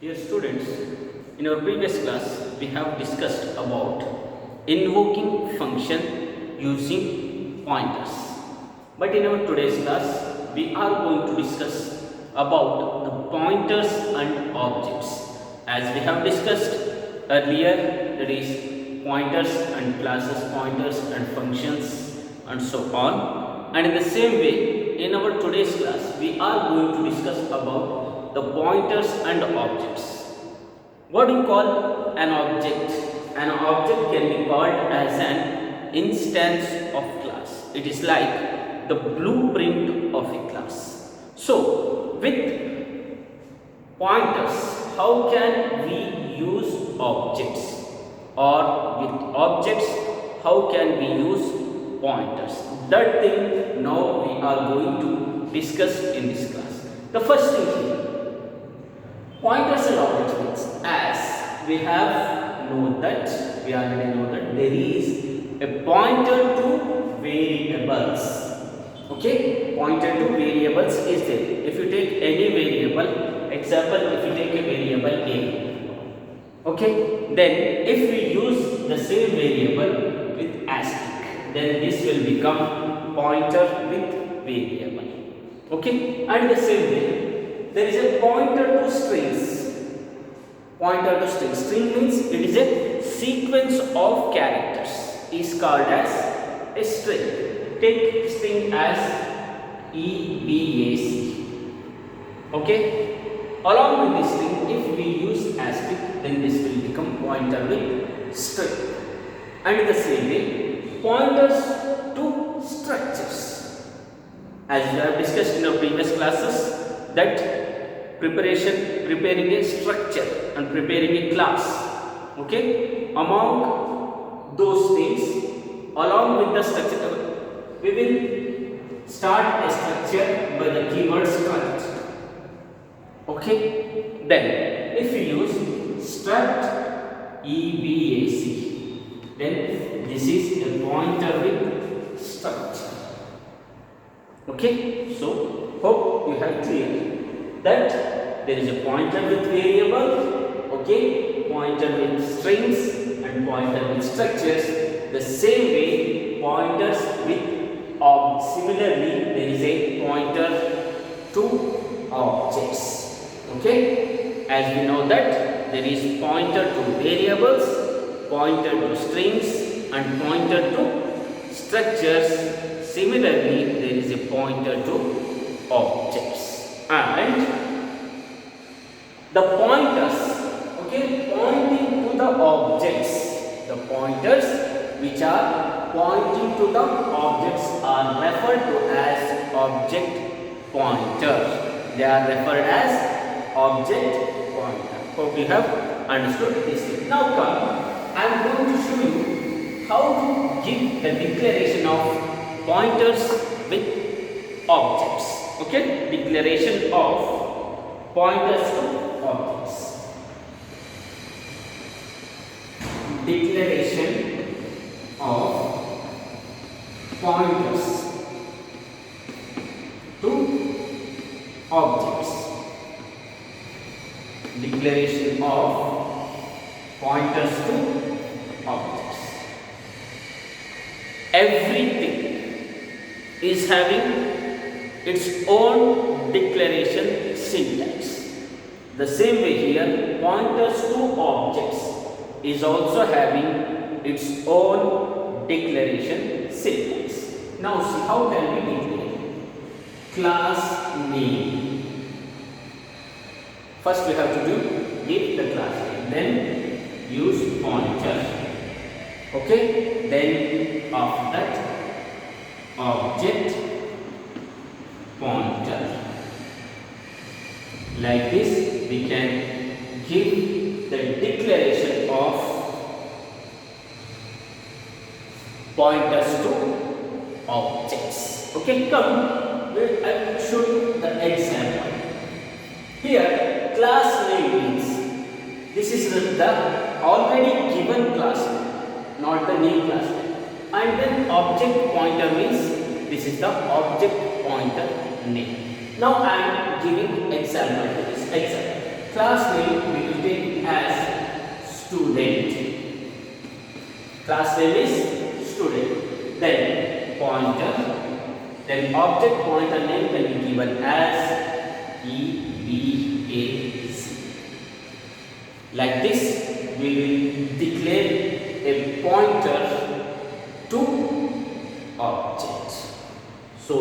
Dear students, in our previous class we have discussed about invoking function using pointers. But in our today's class we are going to discuss about the pointers and objects. As we have discussed earlier, that is pointers and classes, pointers and functions and so on. And in the same way, in our today's class we are going to discuss about the pointers and objects. What do you call an object? An object can be called as an instance of class. It is like the blueprint of a class. So, with pointers, how can we use objects? Or with objects, how can we use pointers? That thing now we are going to discuss in this class. The first thing here, pointers and objects means, as we have known that, we already know that there is a pointer to variables. Okay, pointer to variables is there. If you take any variable, example, if you take a variable a, okay, then if we use the same variable with asterisk, then this will become pointer with variable. Okay, and the same way, there is a pointer to strings. Pointer to strings. String means it is a sequence of characters. Is called as a string. Take string as EBAC. Okay. Along with this string, if we use asterisk, then this will become pointer with string. And in the same way, pointers to structures. As we have discussed in our previous classes, that preparing a structure and preparing a class. Okay, among those things, along with the structure, we will start a structure by the keyword struct. Okay, then if we use struct EBAC, then this is a pointer with structure. Okay, so hope you have clear that there is a pointer with variable, okay, pointer with strings and pointer with structures. The same way, pointers with objects. Similarly, there is a pointer to objects. Okay, as we know that there is pointer to variables, pointer to strings and pointer to structures. Similarly, there is a pointer to objects. And the pointers, okay, pointing to the objects, the pointers which are pointing to the objects are referred to as object pointer. They are referred as object pointer. Hope you have understood this thing. Now come, I am going to show you how to give the declaration of pointers with objects. Okay, declaration of pointers to objects. Declaration of pointers to objects. Declaration of pointers to objects. Everything is having its own declaration syntax. The same way here, pointers to objects is also having its own declaration syntax. Now see, how can we declare? Class name. First we have to do give the class name, then use pointer. Okay, then after that object pointer. Like this, we can give the declaration of pointers to objects. Okay, come, I will show you the example. Here, class name means this is the already given class name, not the new class name. And then object pointer means this is the object pointer name. Now I am giving example to this example. class name we will take as student. Class name is student. Then pointer. Then object pointer name can be given as EBAC. Like this, we will declare a pointer to object. So,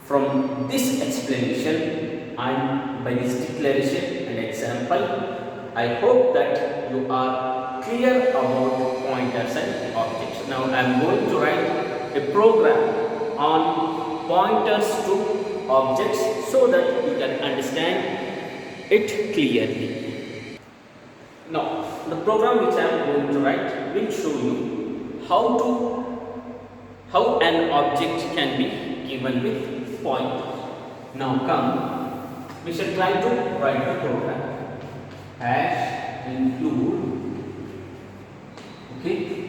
from this explanation and by this declaration and example, I hope that you are clear about pointers and objects. Now, I am going to write a program on pointers to objects so that you can understand it clearly. Now, the program which I am going to write will show you how an object can be given with pointer. Now come, we shall try to write the program. Hash include, okay,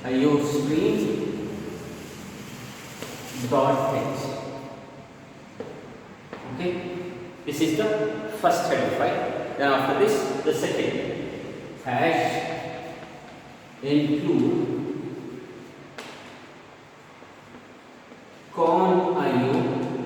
IOStream dot text. Okay, this is the first header file. Then after this, the second hash include con.io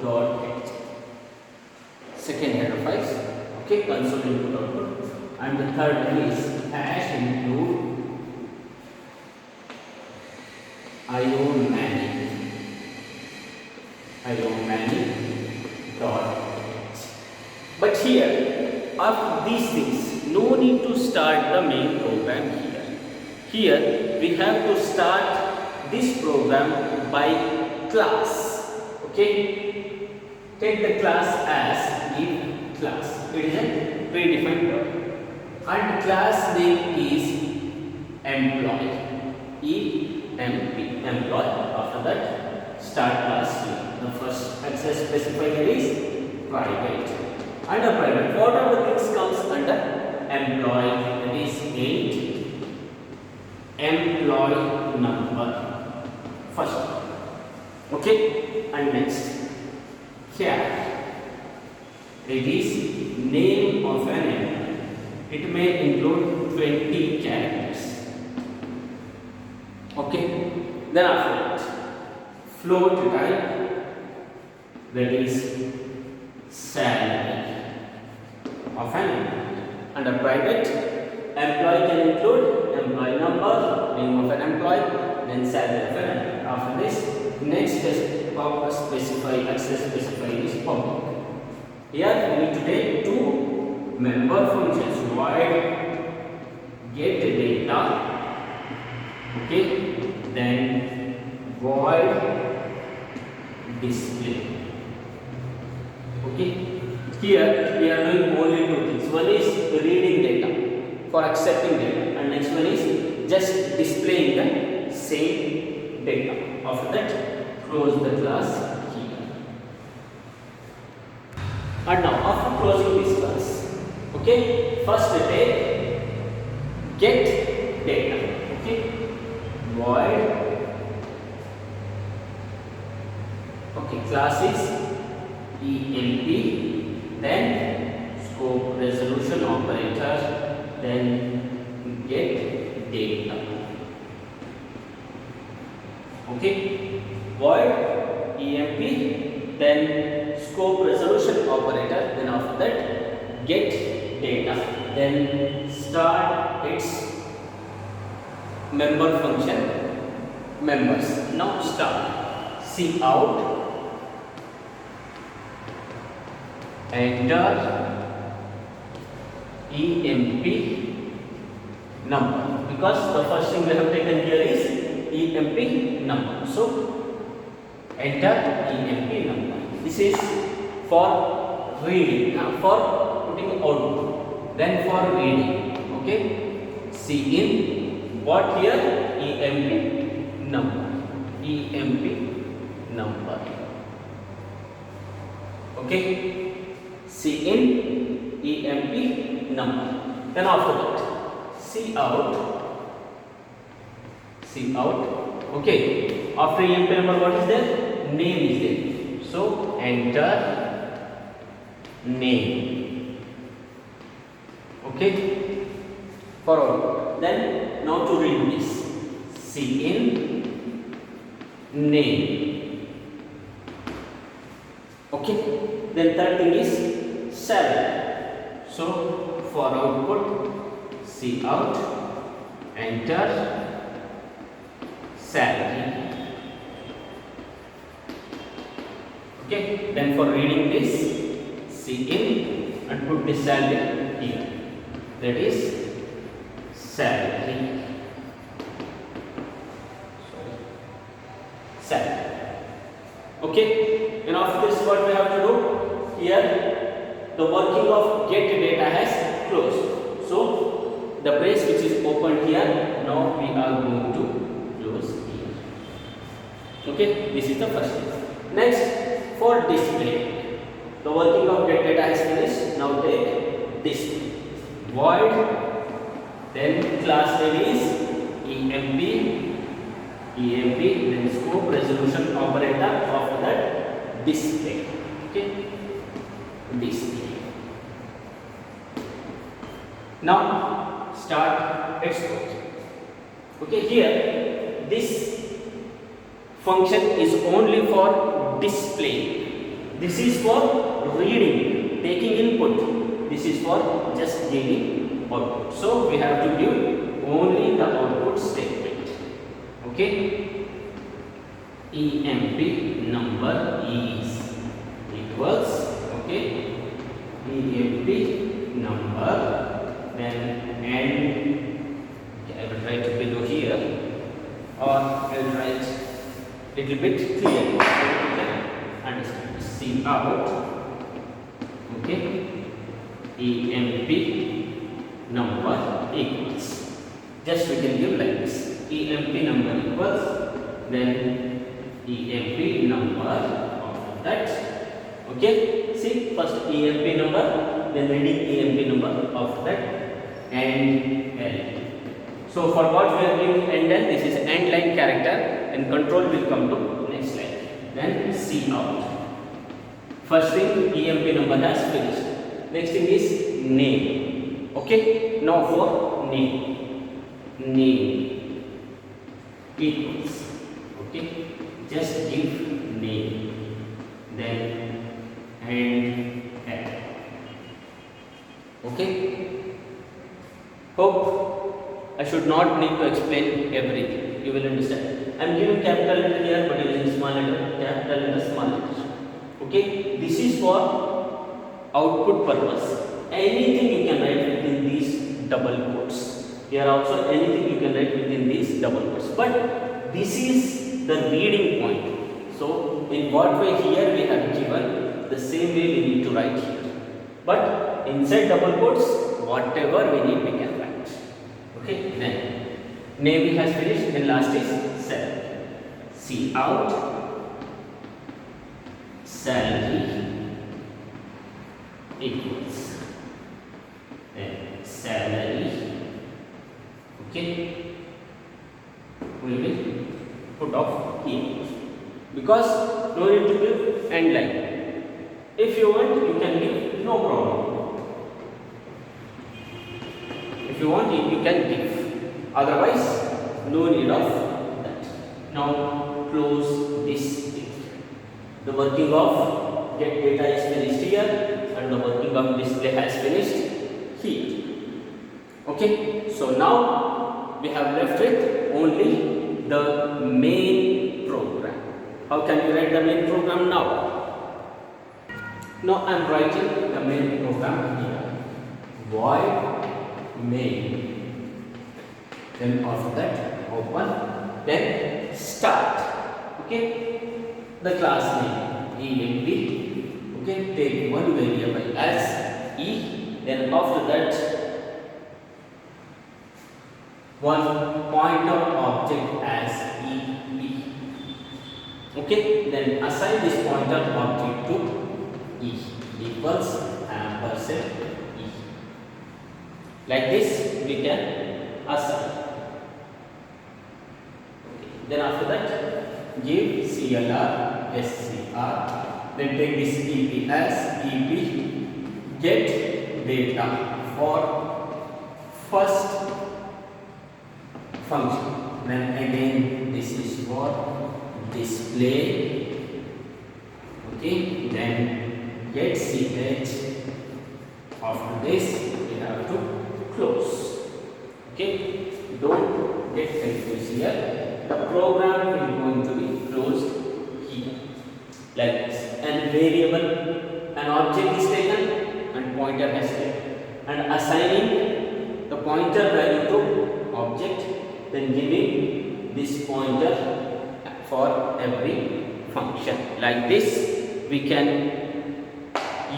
dot text. Second header files. Okay, console input output. And the third one is hash include io manning dot text. But here, after these things, no need to start the main program here. Here, we have to start this program by class. Okay, take the class as if class. It is a predefined word, and class name is employee. Employee. After that, start class here. The first access specifier is private. Under private, what are the things comes under employee? That is int employee number. First, okay, and next here it is name of an employee. It may include 20 characters. Okay, then after that, float type, that is salary of an employee. Under private, employee can include employee number, name of an employee, then salary of an employee. After this, next is access specifier is public. Here we need to take two member functions, void get data, okay, then void display. Okay, here we are doing only two things. One is reading data for accepting data, and next one is just displaying the same data. After that, close the class here. And now, after closing this class, okay, first take get data. Okay, void. Okay, class is EMP, then scope resolution operator, then get data. Okay, void EMP, then scope resolution operator, then after that get data, then start its member function members. Now start cout enter EMP number, because the first thing we have taken here is EMP number. So enter EMP number. This is for reading, for putting output, then for reading. Okay, in what here? EMP number. EMP number. Okay, in EMP number. Then after that, cout. Okay, after EMP number, what is there? Name is there. So enter name. Okay, forward. Then now to read this. Cin name. Okay. Then third thing is salary. So for output, C out, enter salary. Okay. Then for reading this, Cin and put the salary here. That is salary. Salary. Okay. And after this, what we have to do here? The working of get data has closed. So the brace which is opened here, now we are going to close here. Okay. This is the first thing. Next, for display, the working of get data has finished. Now take display. Void, then class name is emp, then scope resolution operator of that display. Okay, display. Now start export. Okay, here this function is only for display. This is for reading, taking input. This is for just giving output. So we have to give only the output statement. Okay. Emp number is equals. Okay. Emp number. Then end. Okay, I will write below here, or I will write little bit clear so you can understand. C out. Okay. Emp number equals, just we can give like this, emp number equals, then emp number of that. Okay, see, first emp number, then reading emp number of that, and L. So for what we are giving end L, this is end line character, and control will come to next line. Then C out. First thing, emp number has finished. Next thing is name. Okay, now for name equals. Okay, just give name, then and add. Okay, hope I should not need to explain everything. You will understand. I am giving capital letter here, but using small letter, capital letter, small letter. Okay, this is for output purpose. Anything you can write within these double quotes. Here also anything you can write within these double quotes. But this is the reading point. So in what way here we have given, the same way we need to write here. But inside double quotes, whatever we need we can write. Okay, then name has finished, then last is salary. C out salary equals salary. Okay, we will put off here because no need to give end line. If you want, you can give, no problem. If you want, you can give. Otherwise, no need of that. Now close this thing. The working of get data is finished here, and the working of display has finished here. Okay, so now we have left with only the main program. How can you write the main program now? Now I am writing the main program here. Void main. Then after that open. Then start. Okay, the class name emp. Okay, take one variable as e. Then after that one pointer object as e. Okay, then assign this pointer object to e equals ampersand e. Like this we can assign. Okay. Then after that give CLR SCR. Then take this EP as EP get data for first function. Then again this is for display. Okay, then get ch. After this we have to close. Okay, don't get confused here. The program is going to be closed here like this. And variable, an object is taken and pointer has taken, and assigning the pointer value to object, then giving this pointer for every function. Like this we can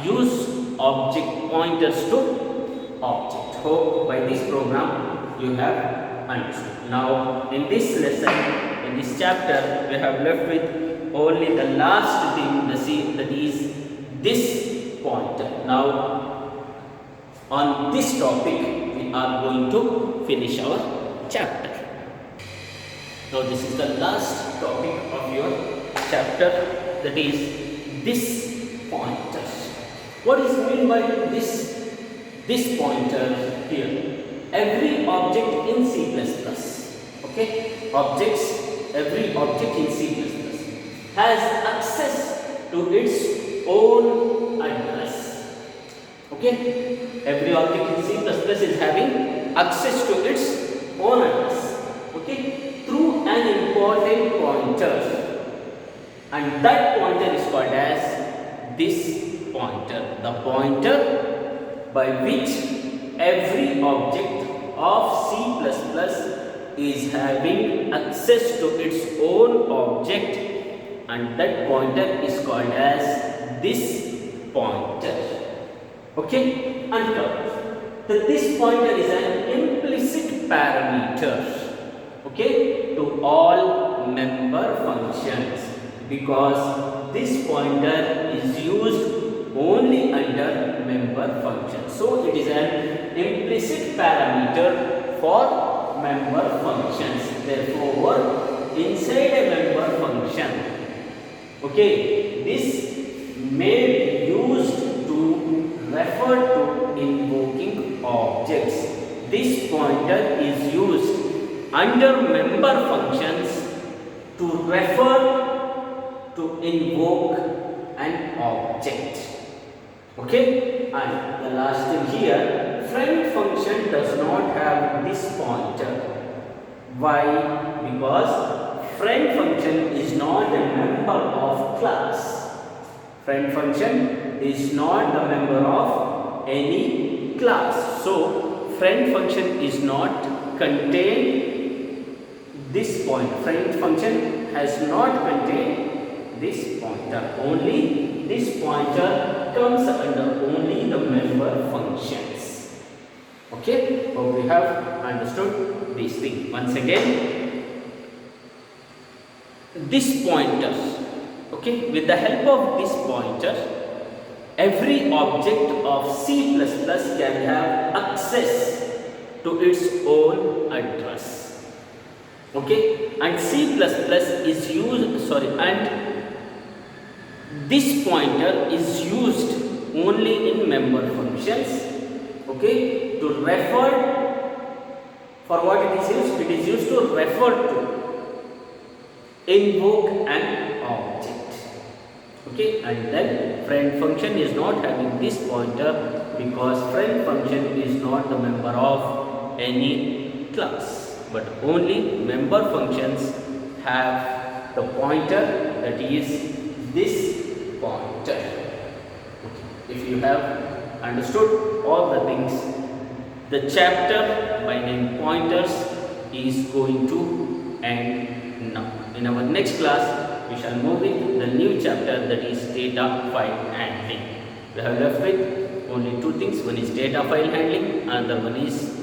use object pointers to object. Hope by this program you have understood. Now in this lesson, in this chapter, we have left with only the last thing, that is this pointer. Now on this topic we are going to finish our chapter. Now this is the last topic of your chapter, that is this pointers. What is meant by this pointer here? Every object in C++, okay, every object in C++ has access to its own address. Okay, every object in C++ is having access to its own address. Okay, through an important pointer, and that pointer is called as this pointer, the pointer by which every object of C++ is having access to its own object, and that pointer is called as this pointer. Okay, and this pointer is an implicit parameter, okay, to all member functions, because this pointer is used only under member function. So it is an implicit parameter for member functions. Therefore, inside a member function, okay, this may be used to refer to invoking objects. This pointer is used under member functions to refer to invoke an object. Okay, and the last thing here, friend function does not have this pointer. Why? Because friend function is not a member of class. Friend function is not the member of any class. So friend function is not contained this point. Friend function has not contained this pointer. Only this pointer comes under only the member functions. Okay, hope we have understood this thing. Once again, this pointers, okay, with the help of this pointer, every object of C++ can have access to its own address. Okay, and C++ is used, and this pointer is used only in member functions, okay, to refer, for what it is used? It is used to refer to invoke an object. Okay, and then friend function is not having this pointer because friend function is not the member of any class, but only member functions have the pointer, that is this pointer. Okay. If you have understood all the things, the chapter by name pointers is going to end now. In our next class, we shall move with the new chapter, that is data file handling. We have left with only two things. One is data file handling, another one is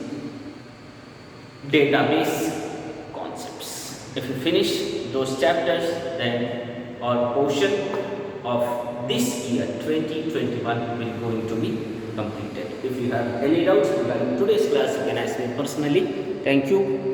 database concepts. If you finish those chapters, then our portion of this year 2021 will going to be completed. If you have any doubts regarding today's class, you can ask me personally. Thank you.